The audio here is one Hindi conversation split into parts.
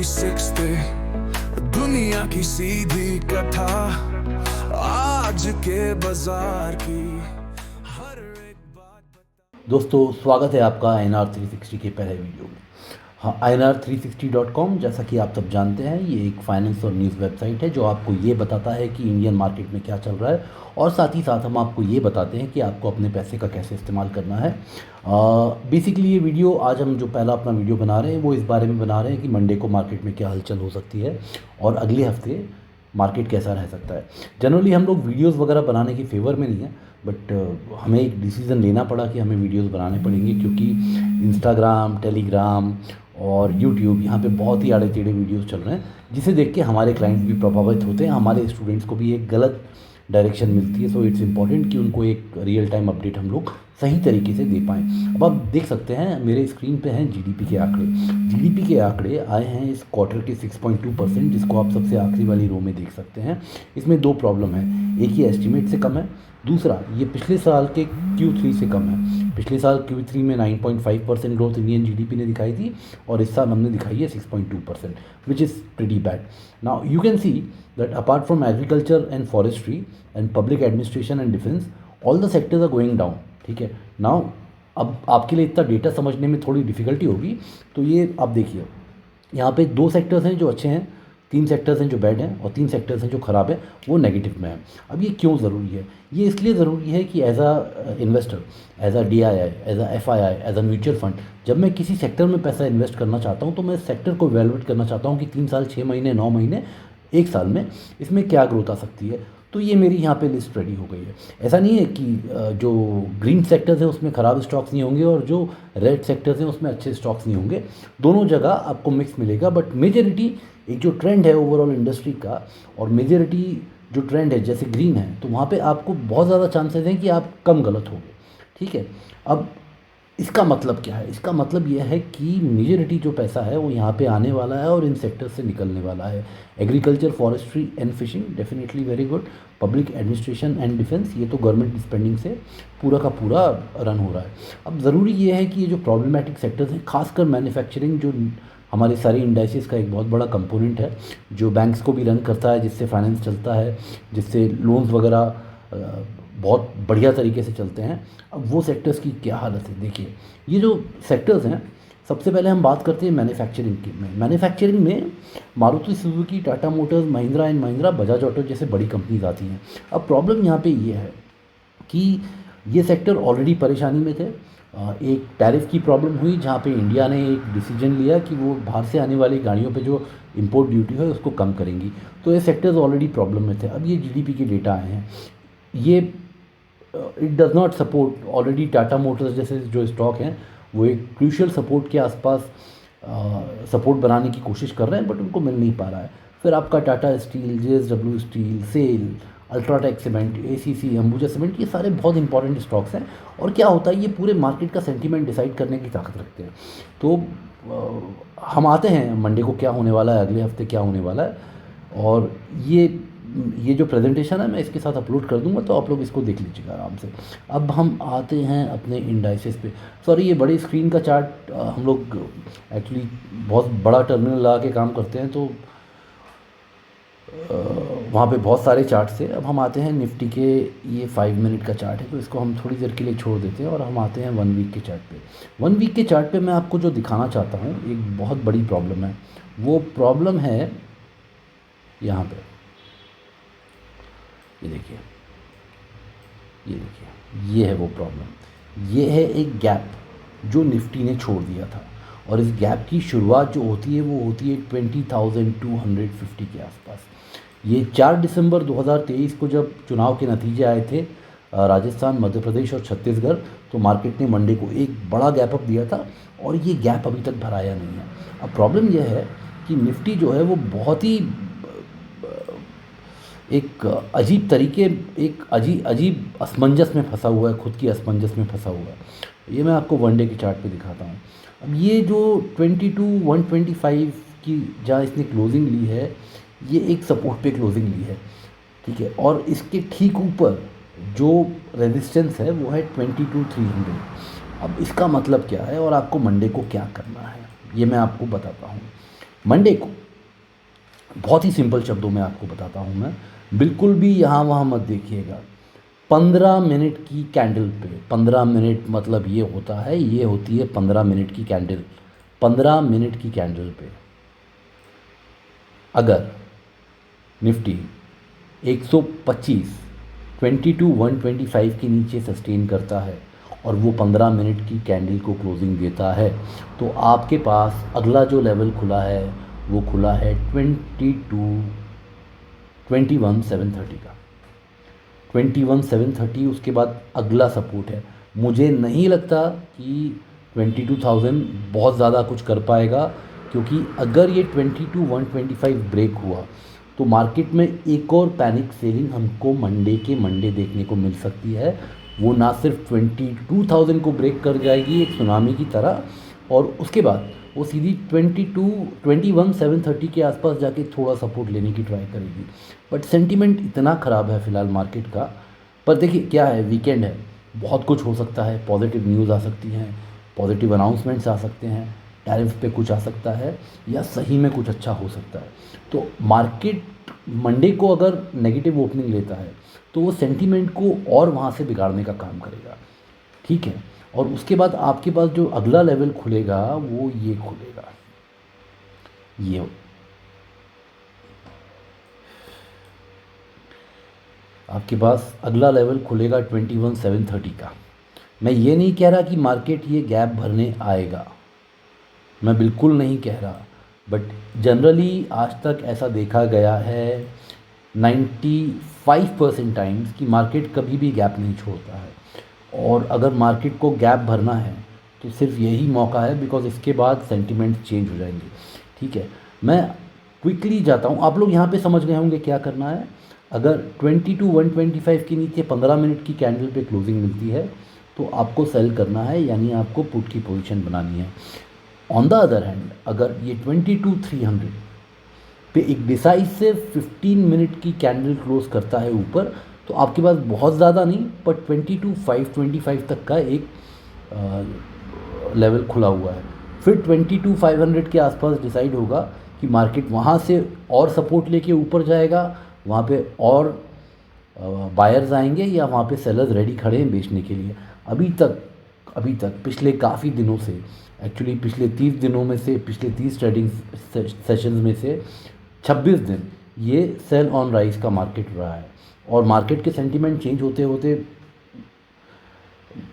360 दुनिया की सीधी कथा आज के बाजार की हर एक बात। दोस्तों स्वागत है आपका INR 360 के पहले वीडियो में। हाँ, INR360.com जैसा कि आप सब जानते हैं ये एक फाइनेंस और न्यूज़ वेबसाइट है जो आपको ये बताता है कि इंडियन मार्केट में क्या चल रहा है और साथ ही साथ हम आपको ये बताते हैं कि आपको अपने पैसे का कैसे इस्तेमाल करना है। बेसिकली ये वीडियो आज हम जो पहला अपना वीडियो बना रहे हैं वो इस बारे में बना रहे हैं कि मंडे को मार्केट में क्या हलचल हो सकती है और अगले हफ्ते मार्केट कैसा रह सकता है। जनरली हम लोग वीडियोस वगैरह बनाने की फेवर में नहीं है, बट हमें एक डिसीज़न लेना पड़ा कि हमें वीडियोस बनाने पड़ेंगे क्योंकि इंस्टाग्राम, टेलीग्राम और यूट्यूब यहाँ पे बहुत ही आड़े टेढ़े वीडियोस चल रहे हैं जिसे देख के हमारे क्लाइंट्स भी प्रभावित होते हैं, हमारे स्टूडेंट्स को भी एक गलत डायरेक्शन मिलती है। सो इट्स इम्पॉर्टेंट कि उनको एक रियल टाइम अपडेट हम लोग सही तरीके से दे पाएँ। अब आप देख सकते हैं मेरे स्क्रीन पे हैं जीडीपी के आंकड़े। जीडीपी के आंकड़े आए हैं इस क्वार्टर के 6.2%, जिसको आप सबसे आखिरी वाली रो में देख सकते हैं। इसमें दो प्रॉब्लम है, एक ही एस्टिमेट से कम है, दूसरा ये पिछले साल के Q3 से कम है। पिछले साल Q3 में 9.5% ग्रोथ इंडियन जीडीपी ने दिखाई थी और इस साल हमने दिखाई है 6.2%, which is pretty bad. Now you can see that apart from agriculture and forestry and public administration and defence all the sectors are going down. ठीक है, नाउ अब आपके लिए इतना डेटा समझने में थोड़ी डिफ़िकल्टी होगी, तो ये आप देखिए यहाँ पे दो सेक्टर्स हैं जो अच्छे हैं, 3 सेक्टर्स हैं जो बैड हैं और 3 सेक्टर्स हैं जो ख़राब है वो नेगेटिव में है। अब ये क्यों ज़रूरी है? ये इसलिए ज़रूरी है कि as a investor, as a DII, as a FII, as a mutual fund, जब मैं किसी सेक्टर में पैसा इन्वेस्ट करना चाहता हूँ तो मैं सेक्टर को वैल्यूएट करना चाहता हूँ कि 3 साल, 6 महीने, 9 महीने, 1 साल में इसमें क्या ग्रोथ आ सकती है। तो ये मेरी यहाँ पे लिस्ट रेडी हो गई है। ऐसा नहीं है कि जो ग्रीन सेक्टर्स हैं उसमें ख़राब स्टॉक्स नहीं होंगे और जो रेड सेक्टर्स हैं उसमें अच्छे स्टॉक्स नहीं होंगे, दोनों जगह आपको मिक्स मिलेगा। बट मेजॉरिटी एक जो ट्रेंड है ओवरऑल इंडस्ट्री का और मेजॉरिटी जो ट्रेंड है जैसे ग्रीन है, तो वहाँ पे आपको बहुत ज़्यादा चांसेस हैं कि आप कम गलत होंगे। ठीक है, अब इसका मतलब क्या है? इसका मतलब यह है कि मेजॉरिटी जो पैसा है वो यहाँ पे आने वाला है और इन सेक्टर से निकलने वाला है। Agriculture, forestry and fishing definitely very good. Public administration and defence, ये तो गवर्नमेंट स्पेंडिंग से पूरा का पूरा रन हो रहा है। अब ज़रूरी ये है कि ये जो प्रॉब्लमेटिक सेक्टर्स हैं, खासकर मैन्युफैक्चरिंग, जो हमारे सारे इंडाइसिस का एक बहुत बड़ा कंपोनेंट है, जो बैंक्स को भी रन करता है, जिससे फाइनेंस चलता है, जिससे लोन्स वगैरह बहुत बढ़िया तरीके से चलते हैं। अब वो सेक्टर्स की क्या हालत है देखिए। ये जो सेक्टर्स हैं, सबसे पहले हम बात करते हैं मैन्युफैक्चरिंग की। मैन्युफैक्चरिंग में Maruti Suzuki, Tata Motors, Mahindra and Mahindra, Bajaj auto जैसे बड़ी कंपनीज आती हैं। अब प्रॉब्लम यहाँ पे ये है कि ये सेक्टर ऑलरेडी परेशानी में थे। एक टैरिफ की प्रॉब्लम हुई जहाँ पे इंडिया ने एक डिसीजन लिया कि वो बाहर से आने वाली गाड़ियों पे जो इंपोर्ट ड्यूटी है उसको कम करेंगी, तो ये सेक्टर्स ऑलरेडी प्रॉब्लम में थे। अब ये जीडीपी के डेटा आए हैं, ये it does not support. Already Tata Motors जैसे जो स्टॉक हैं वो एक क्रूशियल सपोर्ट के आसपास सपोर्ट बनाने की कोशिश कर रहे हैं, बट उनको मिल नहीं पा रहा है। फिर आपका Tata steel, JSW steel, SAIL, UltraTech cement, ACC, Ambuja cement, ये सारे बहुत इंपॉर्टेंट स्टॉक्स हैं। और क्या होता है, ये पूरे मार्केट का सेंटीमेंट डिसाइड करने की ताकत रखते हैं। तो हम आते हैं मंडे को क्या होने वाला है, अगले हफ्ते क्या होने वाला है, और ये जो प्रेजेंटेशन है मैं इसके साथ अपलोड कर दूंगा, तो आप लोग इसको देख लीजिएगा आराम से। अब हम आते हैं अपने इंडाइसेस पे। सॉरी, ये बड़ी स्क्रीन का चार्ट, हम लोग एक्चुअली बहुत बड़ा टर्मिनल लगा के काम करते हैं, तो वहाँ पे बहुत सारे चार्ट्स थे। अब हम आते हैं निफ्टी के, ये 5 मिनट का चार्ट है तो इसको हम थोड़ी देर के लिए छोड़ देते हैं और हम आते हैं 1 वीक के चार्ट पे। 1 वीक के चार्ट पे मैं आपको जो दिखाना चाहता हूँ, एक बहुत बड़ी प्रॉब्लम है। वो प्रॉब्लम है यहाँ पे, ये देखिए, ये है वो प्रॉब्लम। ये है एक गैप जो निफ्टी ने छोड़ दिया था, और इस गैप की शुरुआत जो होती है वो होती है 20,250 के आसपास। ये 4 दिसंबर 2023 को जब चुनाव के नतीजे आए थे राजस्थान, मध्य प्रदेश और छत्तीसगढ़, तो मार्केट ने मंडे को एक बड़ा गैप अप दिया था और ये गैप अभी तक भराया नहीं है। अब प्रॉब्लम यह है कि निफ्टी जो है वो बहुत ही एक अजीब तरीके, एक अजीब असमंजस में फंसा हुआ है, खुद की असमंजस में फंसा हुआ है। ये मैं आपको 1 डे के चार्ट पे दिखाता हूँ। अब ये जो 22,125 की जहाँ इसने क्लोजिंग ली है, ये एक सपोर्ट पे क्लोजिंग ली है, ठीक है, और इसके ठीक ऊपर जो रेजिस्टेंस है वो है 22,300। अब इसका मतलब क्या है और आपको मंडे को क्या करना है, ये मैं आपको बताता हूँ। मंडे को बहुत ही सिंपल शब्दों में आपको बताता हूँ मैं, बिल्कुल भी यहाँ वहाँ मत देखिएगा। 15 मिनट की कैंडल पे, 15 मिनट मतलब ये होता है, ये होती है 15 मिनट की कैंडल। 15 मिनट की कैंडल पे अगर निफ्टी 125 22,125 के नीचे सस्टेन करता है और वो 15 मिनट की कैंडल को क्लोजिंग देता है, तो आपके पास अगला जो लेवल खुला है वो खुला है 21,730 का। 21,730 उसके बाद अगला सपोर्ट है। मुझे नहीं लगता कि 22,000 बहुत ज़्यादा कुछ कर पाएगा, क्योंकि अगर ये 22,125 ब्रेक हुआ तो मार्केट में एक और पैनिक सेलिंग हमको मंडे देखने को मिल सकती है। वो ना सिर्फ 22,000 को ब्रेक कर जाएगी एक सुनामी की तरह, और उसके बाद वो सीधी 21,730 के आसपास जाके थोड़ा सपोर्ट लेने की ट्राई करेगी। बट सेंटीमेंट इतना ख़राब है फ़िलहाल मार्केट का। पर देखिए क्या है, वीकेंड है, बहुत कुछ हो सकता है। पॉजिटिव न्यूज़ आ सकती हैं, पॉजिटिव अनाउंसमेंट्स आ सकते हैं, टैरिफ पे कुछ आ सकता है, या सही में कुछ अच्छा हो सकता है। तो मार्केट मंडे को अगर नेगेटिव ओपनिंग लेता है तो वो सेंटीमेंट को और वहाँ से बिगाड़ने का काम करेगा, ठीक है। और उसके बाद आपके पास जो अगला लेवल खुलेगा वो ये खुलेगा, ये आपके पास अगला लेवल खुलेगा 21,730 का। मैं ये नहीं कह रहा कि मार्केट ये गैप भरने आएगा, मैं बिल्कुल नहीं कह रहा, बट जनरली आज तक ऐसा देखा गया है 95% टाइम्स कि मार्केट कभी भी गैप नहीं छोड़ता है। और अगर मार्केट को गैप भरना है तो सिर्फ यही मौका है, बिकॉज इसके बाद सेंटीमेंट चेंज हो जाएंगे, ठीक है। मैं क्विकली जाता हूँ, आप लोग यहाँ पे समझ गए होंगे क्या करना है। अगर 22,125 के नीचे 15 मिनट की कैंडल पे क्लोजिंग मिलती है तो आपको सेल करना है, यानी आपको पुट की पोजीशन बनानी है। ऑन द अदर हैंड अगर ये 22,300 पे एक डिसाइसिव 15 मिनट की कैंडल क्लोज करता है ऊपर, तो आपके पास बहुत ज़्यादा नहीं पर 22,525 तक का एक लेवल खुला हुआ है। फिर 22,500 के आसपास डिसाइड होगा कि मार्केट वहाँ से और सपोर्ट लेके ऊपर जाएगा, वहाँ पे और बायर्स आएंगे, या वहाँ पे सेलर्स रेडी खड़े हैं बेचने के लिए। अभी तक पिछले काफ़ी दिनों से, एक्चुअली पिछले 30 दिनों में से, पिछले 30 ट्रेडिंग सेशंस में से 26 दिन ये सेल ऑन राइज का मार्केट रहा है। और मार्केट के सेंटीमेंट चेंज होते होते,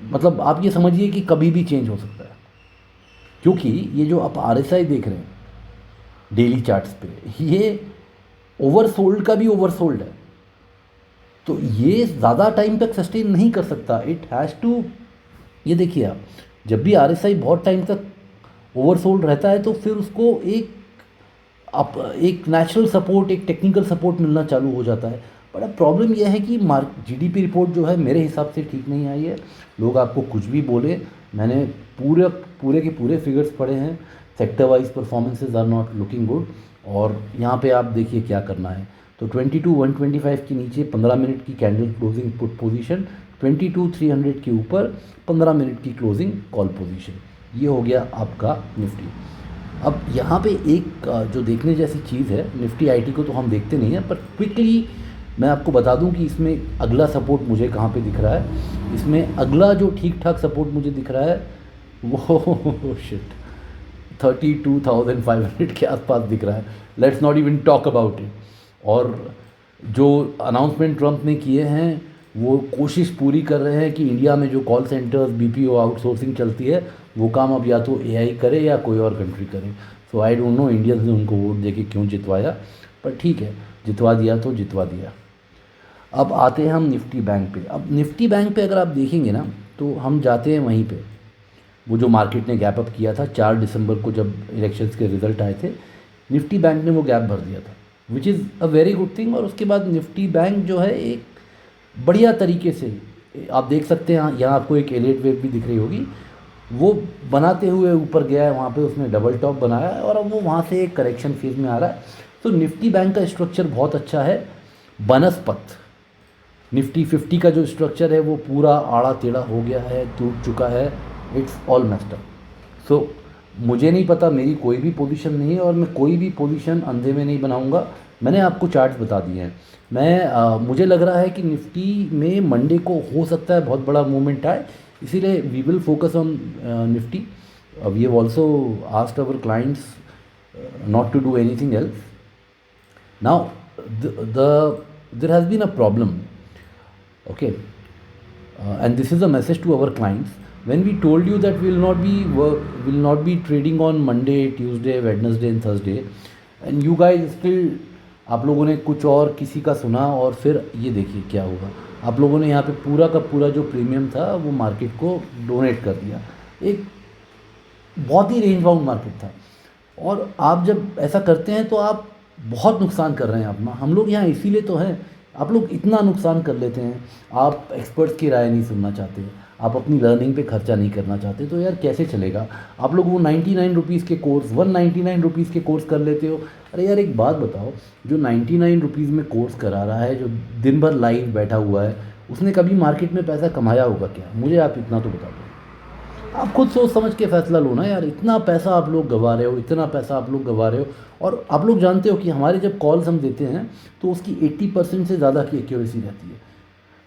मतलब आप ये समझिए कि कभी भी चेंज हो सकता है, क्योंकि ये जो आप RSI देख रहे हैं डेली चार्ट्स पे, ये ओवरसोल्ड का भी ओवरसोल्ड है, तो ये ज़्यादा टाइम तक सस्टेन नहीं कर सकता। इट हैज़ टू, ये देखिए आप, जब भी RSI बहुत टाइम तक ओवरसोल्ड रहता है तो फिर उसको एक नेचुरल सपोर्ट, एक टेक्निकल सपोर्ट मिलना चालू हो जाता है। बट अब प्रॉब्लम यह है कि GDP रिपोर्ट जो है मेरे हिसाब से ठीक नहीं आई है। लोग आपको कुछ भी बोले, मैंने पूरे के पूरे फिगर्स पढ़े हैं, sector wise performances are not looking good. और यहाँ पे आप देखिए क्या करना है, तो 22,125 के नीचे 15 मिनट की कैंडल क्लोजिंग पुट पोजीशन, 22,300 के ऊपर 15 मिनट की क्लोजिंग कॉल पोजीशन। ये हो गया आपका निफ्टी। अब यहाँ पे एक जो देखने जैसी चीज़ है, निफ्टी IT को तो हम देखते नहीं हैं, पर क्विकली मैं आपको बता दूं कि इसमें अगला सपोर्ट मुझे कहाँ पे दिख रहा है। इसमें अगला जो ठीक ठाक सपोर्ट मुझे दिख रहा है वो शिट 32,500 के आसपास दिख रहा है। Let's not even talk about it. और जो अनाउंसमेंट ट्रंप ने किए हैं वो कोशिश पूरी कर रहे हैं कि इंडिया में जो कॉल सेंटर्स, BPO आउटसोर्सिंग चलती है, वो काम अब या तो AI करे या कोई और कंट्री करे। सो आई डोंट नो इंडियंस ने उनको वोट देके क्यों जितवाया, पर ठीक है, जितवा दिया तो जितवा दिया। अब आते हैं हम निफ्टी बैंक पे। अब निफ्टी बैंक पे अगर आप देखेंगे ना, तो हम जाते हैं वहीं पे, वो जो मार्केट ने गैप अप किया था 4 दिसंबर को जब इलेक्शंस के रिज़ल्ट आए थे, निफ्टी बैंक ने वो गैप भर दिया था, which is a very good thing. और उसके बाद निफ्टी बैंक जो है एक बढ़िया तरीके से, आप देख सकते हैं यहाँ आपको एक एलियट वेव भी दिख रही होगी, वो बनाते हुए ऊपर गया है, वहाँ पे उसने डबल टॉप बनाया है और अब वो वहाँ से एक करेक्शन फेज में आ रहा है। तो निफ्टी बैंक का स्ट्रक्चर बहुत अच्छा है। बनस्पत निफ्टी 50 का जो स्ट्रक्चर है वो पूरा आड़ा टेढ़ा हो गया है, टूट चुका है, इट्स ऑल मेस्ड अप। सो मुझे नहीं पता, मेरी कोई भी पोजीशन नहीं है और मैं कोई भी पोजीशन अंधे में नहीं बनाऊंगा। मैंने आपको चार्ट्स बता दिए हैं। मुझे लग रहा है कि निफ्टी में मंडे को हो सकता है बहुत बड़ा मूवमेंट आए, इसीलिए we will focus on Nifty. We have also asked our clients not to do anything else. Now, there has been a problem, okay, and this is a message to our clients. When we told you that will not be trading on Monday, Tuesday, Wednesday and Thursday, and you guys still, आप लोगों ने कुछ और किसी का सुना और फिर ये देखिए क्या हुआ। आप लोगों ने यहाँ पे पूरा का पूरा जो प्रीमियम था वो मार्केट को डोनेट कर दिया। एक बहुत ही रेंज बाउंड मार्केट था और आप जब ऐसा करते हैं तो आप बहुत नुकसान कर रहे हैं अपना। हम लोग यहाँ इसीलिए तो हैं, आप लोग इतना नुकसान कर लेते हैं। आप एक्सपर्ट्स की राय नहीं सुनना चाहते, आप अपनी लर्निंग पे खर्चा नहीं करना चाहते, तो यार कैसे चलेगा। आप लोग वो 99 रुपीज़ के कोर्स 199 रुपीज़ के कोर्स कर लेते हो। अरे यार एक बात बताओ, जो 99 रुपीज़ में कोर्स करा रहा है, जो दिन भर लाइव बैठा हुआ है, उसने कभी मार्केट में पैसा कमाया होगा क्या? मुझे आप इतना तो बता दो। आप खुद सोच समझ के फैसला लो ना यार। इतना पैसा आप लोग गंवा रहे हो, इतना पैसा आप लोग गंवा रहे हो। और आप लोग जानते हो कि हमारे जब कॉल्स हम देते हैं तो उसकी 80% से ज़्यादा की एक्यूरेसी रहती है।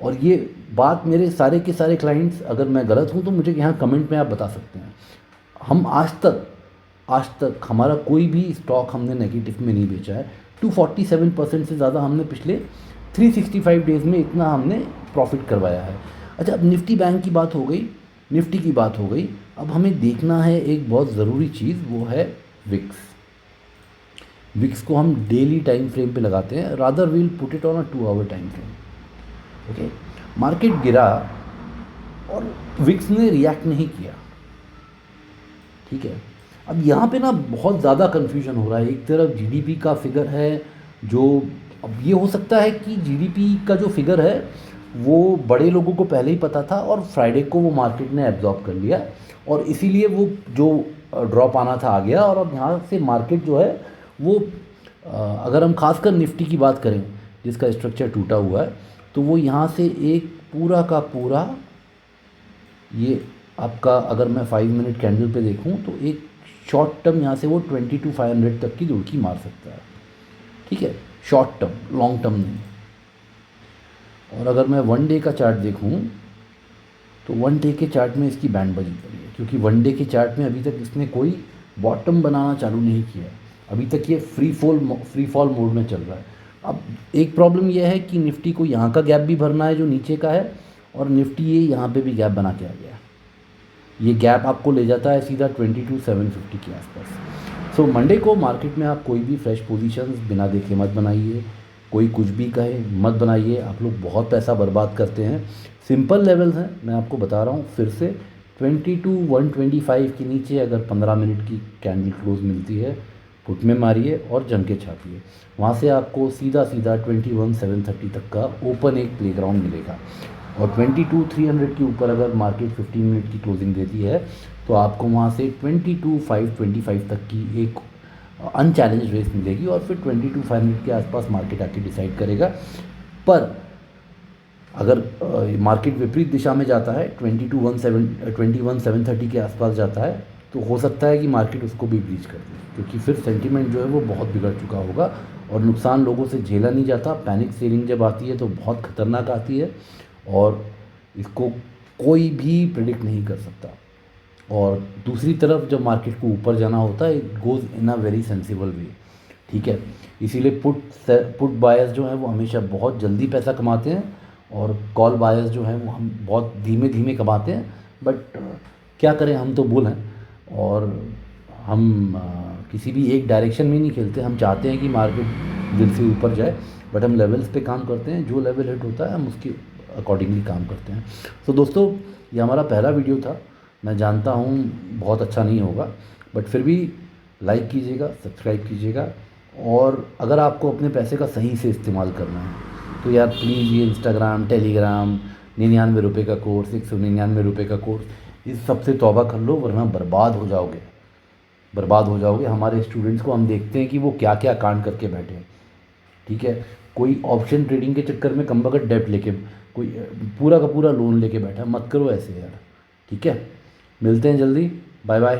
और ये बात मेरे सारे के सारे क्लाइंट्स, अगर मैं गलत हूँ तो मुझे यहाँ कमेंट में आप बता सकते हैं। हम आज तक हमारा कोई भी स्टॉक हमने नेगेटिव में नहीं बेचा है। 247% से ज़्यादा हमने पिछले 365 डेज़ में इतना हमने प्रॉफिट करवाया है। अच्छा, अब निफ्टी बैंक की बात हो गई, निफ्टी की बात हो गई। अब हमें देखना है एक बहुत ज़रूरी चीज़, वो है विक्स। विक्स को हम डेली टाइम फ्रेम पे लगाते हैं, rather will put it on a 2 hour time frame. Okay, market गिरा और विक्स ने रिएक्ट नहीं किया, ठीक है। अब यहाँ पे ना बहुत ज़्यादा कन्फ्यूजन हो रहा है। एक तरफ जीडीपी का फिगर है, जो अब ये हो सकता है कि जीडीपी का जो फिगर है वो बड़े लोगों को पहले ही पता था और फ्राइडे को वो मार्केट ने एब्जॉर्ब कर लिया और इसीलिए वो जो ड्रॉप आना था आ गया। और अब यहाँ से मार्केट जो है वो अगर हम खासकर निफ्टी की बात करें जिसका स्ट्रक्चर टूटा हुआ है, तो वो यहाँ से एक पूरा का पूरा, ये आपका अगर मैं 5 मिनट कैंडल पे देखूँ तो एक शॉर्ट टर्म यहाँ से वो 22,500 तक की दुड़की मार सकता है, ठीक है, शॉर्ट टर्म, लॉन्ग टर्म नहीं। और अगर मैं 1 डे का चार्ट देखूं तो 1 डे के चार्ट में इसकी बैंडबाजी पड़ी है, क्योंकि 1 डे के चार्ट में अभी तक इसने कोई बॉटम बनाना चालू नहीं किया है। अभी तक ये फ्री फॉल मोड में चल रहा है। अब एक प्रॉब्लम यह है कि निफ्टी को यहाँ का गैप भी भरना है जो नीचे का है, और निफ्टी ये यहाँ पे भी गैप बना के आ गया। ये गैप आपको ले जाता है सीधा 22,750 के आसपास। सो मंडे को मार्केट में आप कोई भी फ्रेश पोजीशंस बिना देखे मत बनाइए, कोई कुछ भी कहे मत बनाइए। आप लोग बहुत पैसा बर्बाद करते हैं। सिंपल लेवल्स हैं, मैं आपको बता रहा हूँ फिर से। 22,125 के नीचे अगर 15 मिनट की कैंडल क्लोज मिलती है, पुट में मारिए और जम के छापिए। वहाँ से आपको सीधा 21,730 तक का ओपन एक प्लेग्राउंड मिलेगा। और 22,300 के ऊपर अगर मार्केट 15 मिनट की क्लोजिंग देती है तो आपको वहाँ से 22,525 तक की एक अनचैलेंज रेस मिलेगी और फिर 22,500 के आसपास मार्केट आके डिसाइड करेगा। पर अगर मार्केट विपरीत दिशा में जाता है, 21,730 के आसपास जाता है, तो हो सकता है कि मार्केट उसको भी ब्रीच कर दे, क्योंकि फिर सेंटीमेंट जो है वो बहुत बिगड़ चुका होगा और नुकसान लोगों से झेला नहीं जाता। पैनिक सेलिंग जब आती है तो बहुत ख़तरनाक आती है और इसको कोई भी प्रेडिक्ट नहीं कर सकता। और दूसरी तरफ जब मार्केट को ऊपर जाना होता है, it goes in a very sensible way, ठीक है। इसीलिए पुट बायर्स जो हैं वो हमेशा बहुत जल्दी पैसा कमाते हैं और कॉल बायर्स जो हैं वो हम बहुत धीमे धीमे कमाते हैं। बट क्या करें, हम तो बुल हैं और हम किसी भी एक डायरेक्शन में नहीं खेलते। हम चाहते हैं कि मार्केट दिल से ऊपर जाए, बट हम लेवल्स पे काम करते हैं। जो लेवल हिट होता है हम उसके अकॉर्डिंगली काम करते हैं। तो दोस्तों, ये हमारा पहला वीडियो था। मैं जानता हूँ बहुत अच्छा नहीं होगा, बट फिर भी लाइक कीजिएगा, सब्सक्राइब कीजिएगा। और अगर आपको अपने पैसे का सही से इस्तेमाल करना है तो यार प्लीज़ ये इंस्टाग्राम, टेलीग्राम, 99 रुपये का कोर्स, 199 रुपये का कोर्स, इस सब से तौबा कर लो, वरना बर्बाद हो जाओगे, बर्बाद हो जाओगे। हमारे स्टूडेंट्स को हम देखते हैं कि वो क्या क्या कांड करके बैठे हैं, ठीक है। कोई ऑप्शन ट्रेडिंग के चक्कर में कमबख्त डेप्ट लेके, कोई पूरा का पूरा लोन लेके बैठा। मत करो ऐसे यार, ठीक है। मिलते हैं जल्दी, बाय बाय।